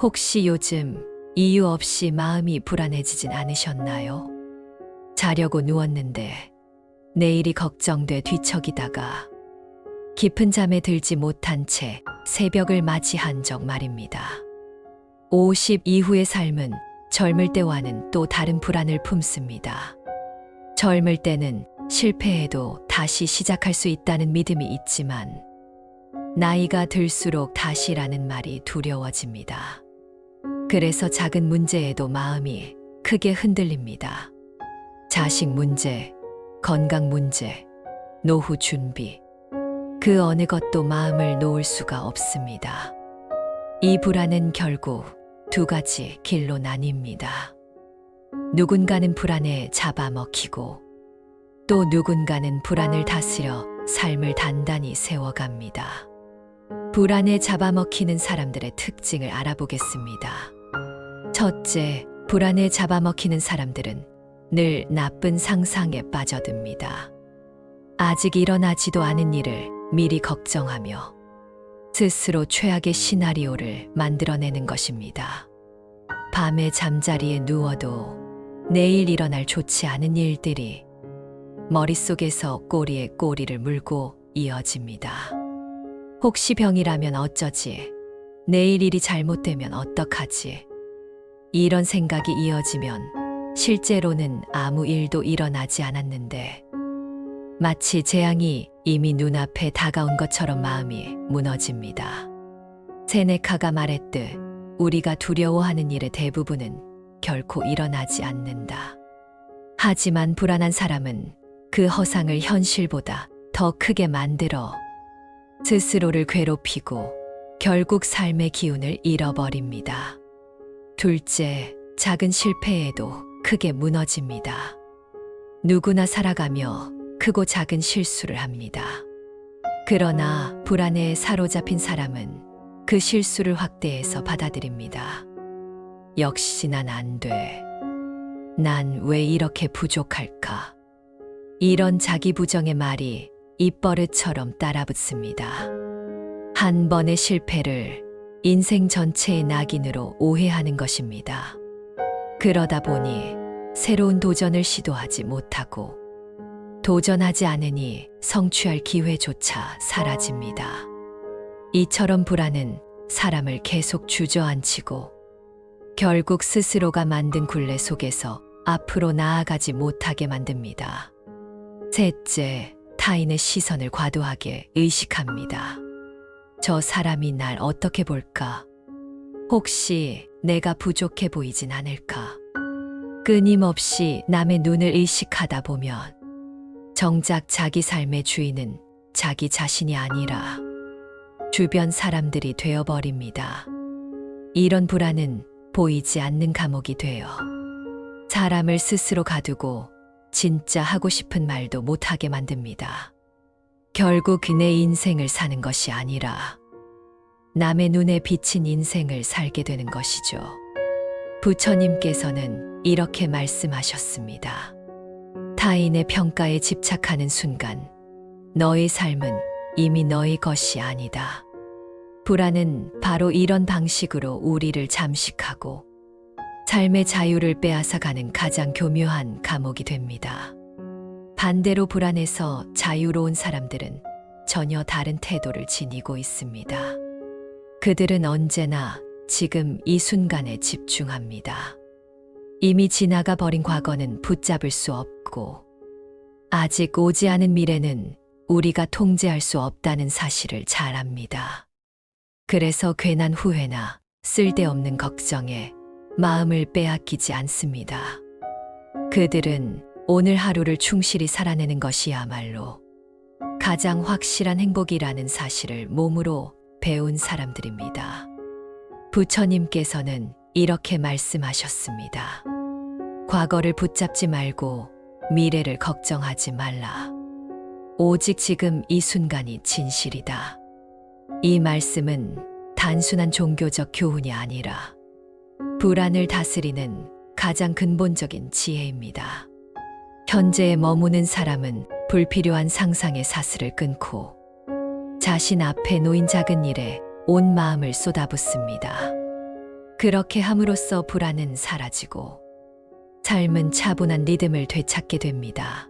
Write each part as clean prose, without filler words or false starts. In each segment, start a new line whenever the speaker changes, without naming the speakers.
혹시 요즘 이유 없이 마음이 불안해지진 않으셨나요? 자려고 누웠는데 내일이 걱정돼 뒤척이다가 깊은 잠에 들지 못한 채 새벽을 맞이한 적 말입니다. 50 이후의 삶은 젊을 때와는 또 다른 불안을 품습니다. 젊을 때는 실패해도 다시 시작할 수 있다는 믿음이 있지만 나이가 들수록 다시라는 말이 두려워집니다. 그래서 작은 문제에도 마음이 크게 흔들립니다. 자식 문제, 건강 문제, 노후 준비, 그 어느 것도 마음을 놓을 수가 없습니다. 이 불안은 결국 두 가지 길로 나뉩니다. 누군가는 불안에 잡아먹히고 또 누군가는 불안을 다스려 삶을 단단히 세워갑니다. 불안에 잡아먹히는 사람들의 특징을 알아보겠습니다. 첫째, 불안에 잡아먹히는 사람들은 늘 나쁜 상상에 빠져듭니다. 아직 일어나지도 않은 일을 미리 걱정하며 스스로 최악의 시나리오를 만들어내는 것입니다. 밤에 잠자리에 누워도 내일 일어날 좋지 않은 일들이 머릿속에서 꼬리에 꼬리를 물고 이어집니다. 혹시 병이라면 어쩌지? 내일 일이 잘못되면 어떡하지? 이런 생각이 이어지면 실제로는 아무 일도 일어나지 않았는데 마치 재앙이 이미 눈앞에 다가온 것처럼 마음이 무너집니다. 세네카가 말했듯 우리가 두려워하는 일의 대부분은 결코 일어나지 않는다. 하지만 불안한 사람은 그 허상을 현실보다 더 크게 만들어 스스로를 괴롭히고 결국 삶의 기운을 잃어버립니다. 둘째, 작은 실패에도 크게 무너집니다. 누구나 살아가며 크고 작은 실수를 합니다. 그러나 불안에 사로잡힌 사람은 그 실수를 확대해서 받아들입니다. 역시 난 안 돼. 난 왜 이렇게 부족할까? 이런 자기 부정의 말이 입버릇처럼 따라붙습니다. 한 번의 실패를 인생 전체의 낙인으로 오해하는 것입니다. 그러다 보니 새로운 도전을 시도하지 못하고 도전하지 않으니 성취할 기회조차 사라집니다. 이처럼 불안은 사람을 계속 주저앉히고 결국 스스로가 만든 굴레 속에서 앞으로 나아가지 못하게 만듭니다. 셋째, 타인의 시선을 과도하게 의식합니다. 저 사람이 날 어떻게 볼까? 혹시 내가 부족해 보이진 않을까? 끊임없이 남의 눈을 의식하다 보면 정작 자기 삶의 주인은 자기 자신이 아니라 주변 사람들이 되어버립니다. 이런 불안은 보이지 않는 감옥이 되어 사람을 스스로 가두고 진짜 하고 싶은 말도 못하게 만듭니다. 결국 내 인생을 사는 것이 아니라 남의 눈에 비친 인생을 살게 되는 것이죠. 부처님께서는 이렇게 말씀하셨습니다. 타인의 평가에 집착하는 순간 너의 삶은 이미 너의 것이 아니다. 불안은 바로 이런 방식으로 우리를 잠식하고 삶의 자유를 빼앗아가는 가장 교묘한 감옥이 됩니다. 반대로 불안해서 자유로운 사람들은 전혀 다른 태도를 지니고 있습니다. 그들은 언제나 지금 이 순간에 집중합니다. 이미 지나가 버린 과거는 붙잡을 수 없고 아직 오지 않은 미래는 우리가 통제할 수 없다는 사실을 잘 압니다. 그래서 괜한 후회나 쓸데없는 걱정에 마음을 빼앗기지 않습니다. 그들은 오늘 하루를 충실히 살아내는 것이야말로 가장 확실한 행복이라는 사실을 몸으로 배운 사람들입니다. 부처님께서는 이렇게 말씀하셨습니다. 과거를 붙잡지 말고 미래를 걱정하지 말라. 오직 지금 이 순간이 진실이다. 이 말씀은 단순한 종교적 교훈이 아니라 불안을 다스리는 가장 근본적인 지혜입니다. 현재에 머무는 사람은 불필요한 상상의 사슬을 끊고 자신 앞에 놓인 작은 일에 온 마음을 쏟아붓습니다. 그렇게 함으로써 불안은 사라지고 삶은 차분한 리듬을 되찾게 됩니다.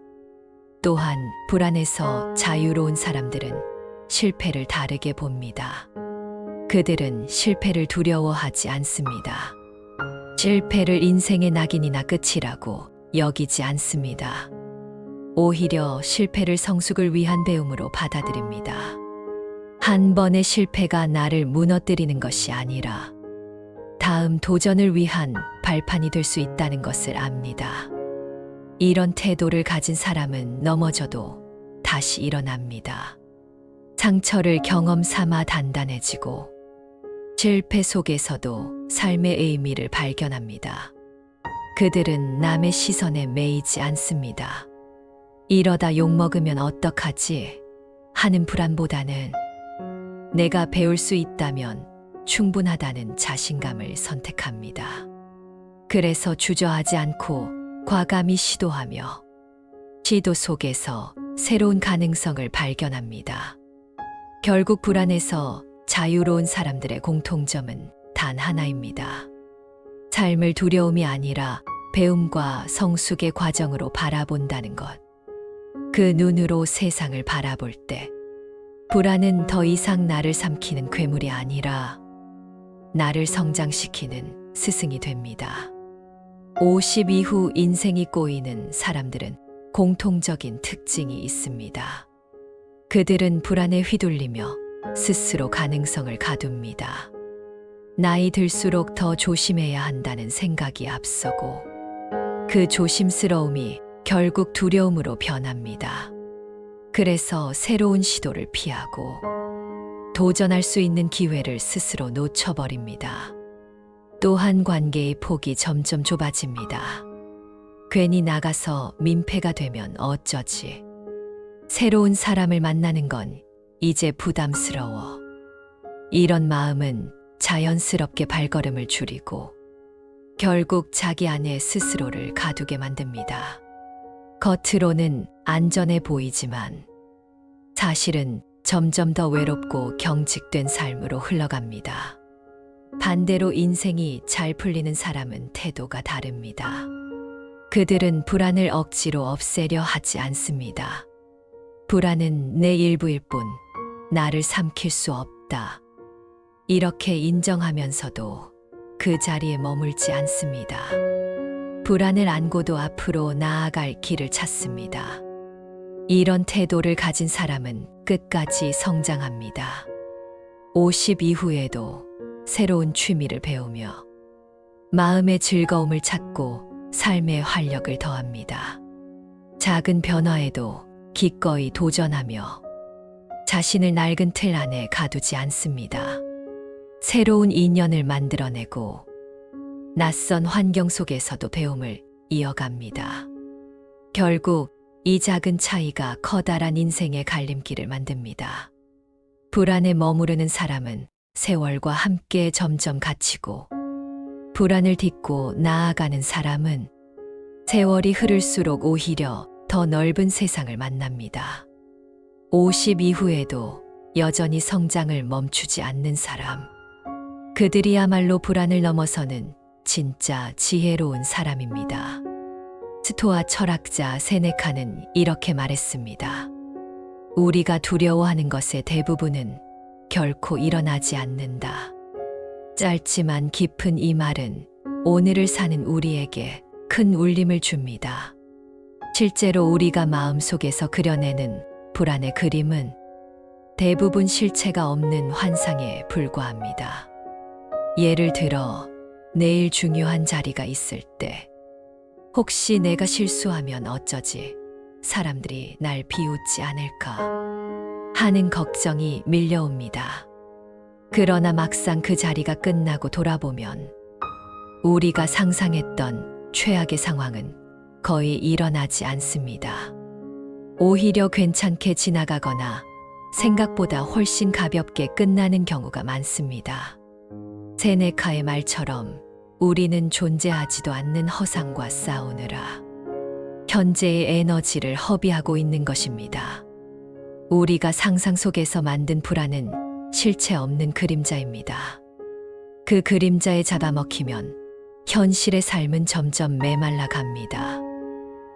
또한 불안에서 자유로운 사람들은 실패를 다르게 봅니다. 그들은 실패를 두려워하지 않습니다. 실패를 인생의 낙인이나 끝이라고 여기지 않습니다. 오히려 실패를 성숙을 위한 배움으로 받아들입니다. 한 번의 실패가 나를 무너뜨리는 것이 아니라 다음 도전을 위한 발판이 될 수 있다는 것을 압니다. 이런 태도를 가진 사람은 넘어져도 다시 일어납니다. 상처를 경험 삼아 단단해지고 실패 속에서도 삶의 의미를 발견합니다. 그들은 남의 시선에 매이지 않습니다. 이러다 욕먹으면 어떡하지 하는 불안보다는 내가 배울 수 있다면 충분하다는 자신감을 선택합니다. 그래서 주저하지 않고 과감히 시도하며 시도 속에서 새로운 가능성을 발견합니다. 결국 불안에서 자유로운 사람들의 공통점은 단 하나입니다. 삶을 두려움이 아니라 배움과 성숙의 과정으로 바라본다는 것. 그 눈으로 세상을 바라볼 때 불안은 더 이상 나를 삼키는 괴물이 아니라 나를 성장시키는 스승이 됩니다. 50 이후 인생이 꼬이는 사람들은 공통적인 특징이 있습니다. 그들은 불안에 휘둘리며 스스로 가능성을 가둡니다. 나이 들수록 더 조심해야 한다는 생각이 앞서고 그 조심스러움이 결국 두려움으로 변합니다. 그래서 새로운 시도를 피하고 도전할 수 있는 기회를 스스로 놓쳐버립니다. 또한 관계의 폭이 점점 좁아집니다. 괜히 나가서 민폐가 되면 어쩌지. 새로운 사람을 만나는 건 이제 부담스러워. 이런 마음은 자연스럽게 발걸음을 줄이고 결국 자기 안에 스스로를 가두게 만듭니다. 겉으로는 안전해 보이지만 사실은 점점 더 외롭고 경직된 삶으로 흘러갑니다. 반대로 인생이 잘 풀리는 사람은 태도가 다릅니다. 그들은 불안을 억지로 없애려 하지 않습니다. 불안은 내 일부일 뿐 나를 삼킬 수 없다. 이렇게 인정하면서도 그 자리에 머물지 않습니다. 불안을 안고도 앞으로 나아갈 길을 찾습니다. 이런 태도를 가진 사람은 끝까지 성장합니다. 50 이후에도 새로운 취미를 배우며 마음의 즐거움을 찾고 삶의 활력을 더합니다. 작은 변화에도 기꺼이 도전하며 자신을 낡은 틀 안에 가두지 않습니다. 새로운 인연을 만들어내고 낯선 환경 속에서도 배움을 이어갑니다. 결국 이 작은 차이가 커다란 인생의 갈림길을 만듭니다. 불안에 머무르는 사람은 세월과 함께 점점 갇히고 불안을 딛고 나아가는 사람은 세월이 흐를수록 오히려 더 넓은 세상을 만납니다. 50 이후에도 여전히 성장을 멈추지 않는 사람. 그들이야말로 불안을 넘어서는 진짜 지혜로운 사람입니다. 스토아 철학자 세네카는 이렇게 말했습니다. 우리가 두려워하는 것의 대부분은 결코 일어나지 않는다. 짧지만 깊은 이 말은 오늘을 사는 우리에게 큰 울림을 줍니다. 실제로 우리가 마음속에서 그려내는 불안의 그림은 대부분 실체가 없는 환상에 불과합니다. 예를 들어 내일 중요한 자리가 있을 때 혹시 내가 실수하면 어쩌지? 사람들이 날 비웃지 않을까? 하는 걱정이 밀려옵니다. 그러나 막상 그 자리가 끝나고 돌아보면 우리가 상상했던 최악의 상황은 거의 일어나지 않습니다. 오히려 괜찮게 지나가거나 생각보다 훨씬 가볍게 끝나는 경우가 많습니다. 세네카의 말처럼 우리는 존재하지도 않는 허상과 싸우느라 현재의 에너지를 허비하고 있는 것입니다. 우리가 상상 속에서 만든 불안은 실체 없는 그림자입니다. 그 그림자에 잡아먹히면 현실의 삶은 점점 메말라 갑니다.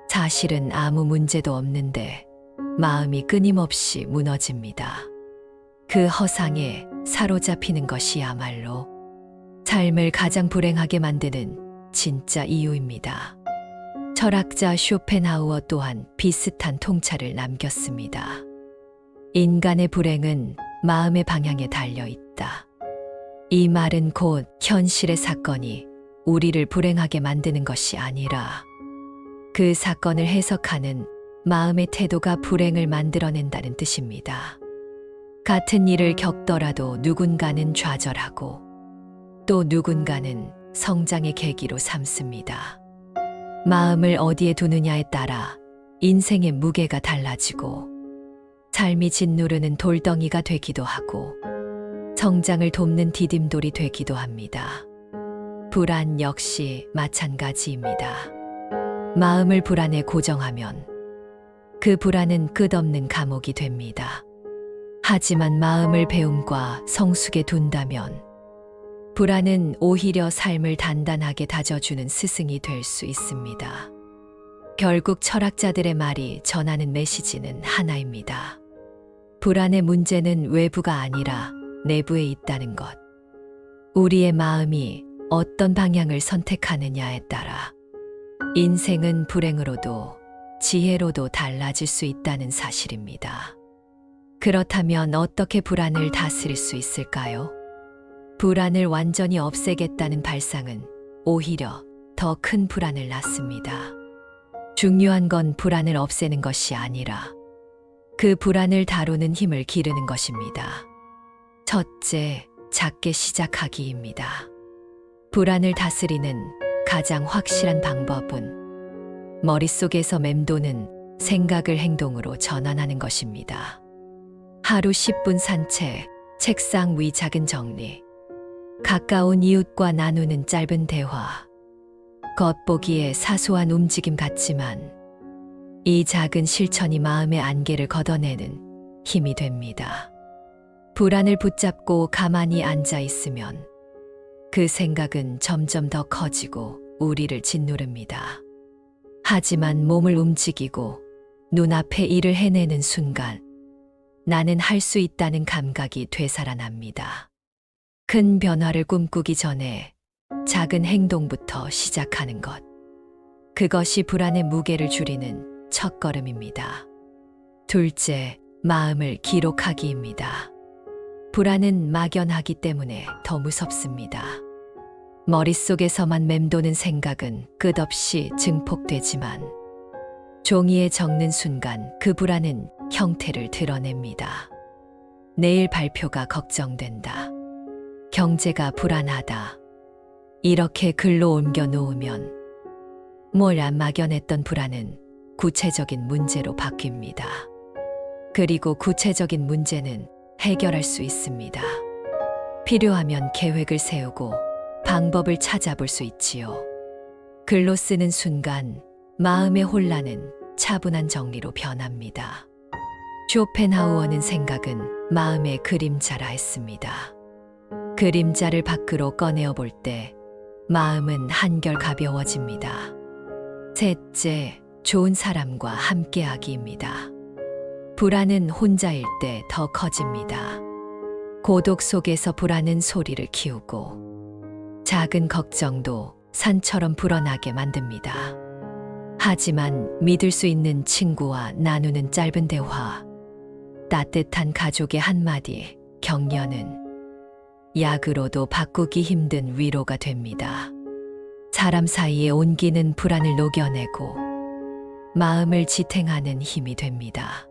사실은 아무 문제도 없는데 마음이 끊임없이 무너집니다. 그 허상에 사로잡히는 것이야말로 삶을 가장 불행하게 만드는 진짜 이유입니다. 철학자 쇼펜하우어 또한 비슷한 통찰을 남겼습니다. 인간의 불행은 마음의 방향에 달려 있다. 이 말은 곧 현실의 사건이 우리를 불행하게 만드는 것이 아니라 그 사건을 해석하는 마음의 태도가 불행을 만들어낸다는 뜻입니다. 같은 일을 겪더라도 누군가는 좌절하고 또 누군가는 성장의 계기로 삼습니다. 마음을 어디에 두느냐에 따라 인생의 무게가 달라지고 삶이 짓누르는 돌덩이가 되기도 하고 성장을 돕는 디딤돌이 되기도 합니다. 불안 역시 마찬가지입니다. 마음을 불안에 고정하면 그 불안은 끝없는 감옥이 됩니다. 하지만 마음을 배움과 성숙에 둔다면 불안은 오히려 삶을 단단하게 다져주는 스승이 될 수 있습니다. 결국 철학자들의 말이 전하는 메시지는 하나입니다. 불안의 문제는 외부가 아니라 내부에 있다는 것. 우리의 마음이 어떤 방향을 선택하느냐에 따라 인생은 불행으로도 지혜로도 달라질 수 있다는 사실입니다. 그렇다면 어떻게 불안을 다스릴 수 있을까요? 불안을 완전히 없애겠다는 발상은 오히려 더 큰 불안을 낳습니다. 중요한 건 불안을 없애는 것이 아니라 그 불안을 다루는 힘을 기르는 것입니다. 첫째, 작게 시작하기입니다. 불안을 다스리는 가장 확실한 방법은 머릿속에서 맴도는 생각을 행동으로 전환하는 것입니다. 하루 10분 산책, 책상 위 작은 정리, 가까운 이웃과 나누는 짧은 대화. 겉보기에 사소한 움직임 같지만 이 작은 실천이 마음의 안개를 걷어내는 힘이 됩니다. 불안을 붙잡고 가만히 앉아 있으면 그 생각은 점점 더 커지고 우리를 짓누릅니다. 하지만 몸을 움직이고 눈앞에 일을 해내는 순간 나는 할 수 있다는 감각이 되살아납니다. 큰 변화를 꿈꾸기 전에 작은 행동부터 시작하는 것. 그것이 불안의 무게를 줄이는 첫걸음입니다. 둘째, 마음을 기록하기입니다. 불안은 막연하기 때문에 더 무섭습니다. 머릿속에서만 맴도는 생각은 끝없이 증폭되지만 종이에 적는 순간 그 불안은 형태를 드러냅니다. 내일 발표가 걱정된다. 경제가 불안하다. 이렇게 글로 옮겨 놓으면 뭘 막연했던 불안은 구체적인 문제로 바뀝니다. 그리고 구체적인 문제는 해결할 수 있습니다. 필요하면 계획을 세우고 방법을 찾아볼 수 있지요. 글로 쓰는 순간 마음의 혼란은 차분한 정리로 변합니다. 쇼펜하우어는 생각은 마음의 그림자라 했습니다. 그림자를 밖으로 꺼내어 볼 때 마음은 한결 가벼워집니다. 셋째, 좋은 사람과 함께하기입니다. 불안은 혼자일 때 더 커집니다. 고독 속에서 불안은 소리를 키우고 작은 걱정도 산처럼 불어나게 만듭니다. 하지만 믿을 수 있는 친구와 나누는 짧은 대화, 따뜻한 가족의 한마디 격려는 약으로도 바꾸기 힘든 위로가 됩니다. 사람 사이에 온기는 불안을 녹여내고 마음을 지탱하는 힘이 됩니다.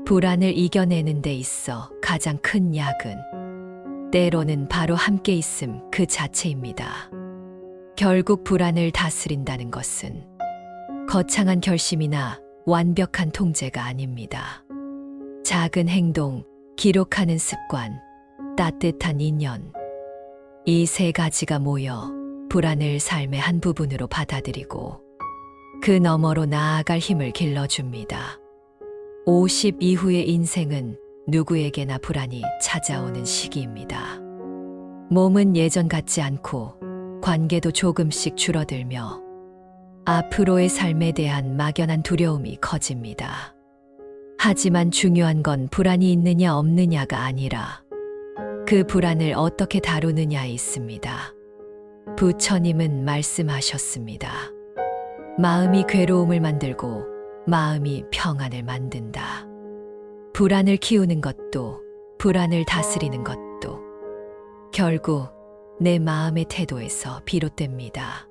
불안을 이겨내는 데 있어 가장 큰 약은 때로는 바로 함께 있음 그 자체입니다. 결국 불안을 다스린다는 것은 거창한 결심이나 완벽한 통제가 아닙니다. 작은 행동, 기록하는 습관, 따뜻한 인연, 이 세 가지가 모여 불안을 삶의 한 부분으로 받아들이고 그 너머로 나아갈 힘을 길러줍니다. 50 이후의 인생은 누구에게나 불안이 찾아오는 시기입니다. 몸은 예전 같지 않고 관계도 조금씩 줄어들며 앞으로의 삶에 대한 막연한 두려움이 커집니다. 하지만 중요한 건 불안이 있느냐 없느냐가 아니라 그 불안을 어떻게 다루느냐에 있습니다. 부처님은 말씀하셨습니다. 마음이 괴로움을 만들고 마음이 평안을 만든다. 불안을 키우는 것도 불안을 다스리는 것도 결국 내 마음의 태도에서 비롯됩니다.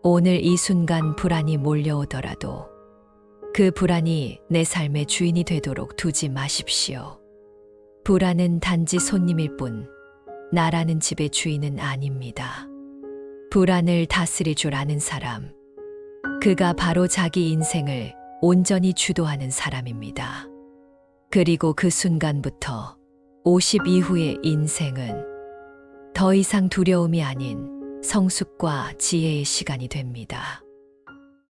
오늘 이 순간 불안이 몰려오더라도 그 불안이 내 삶의 주인이 되도록 두지 마십시오. 불안은 단지 손님일 뿐 나라는 집의 주인은 아닙니다. 불안을 다스릴 줄 아는 사람, 그가 바로 자기 인생을 온전히 주도하는 사람입니다. 그리고 그 순간부터 50 이후의 인생은 더 이상 두려움이 아닌 성숙과 지혜의 시간이 됩니다.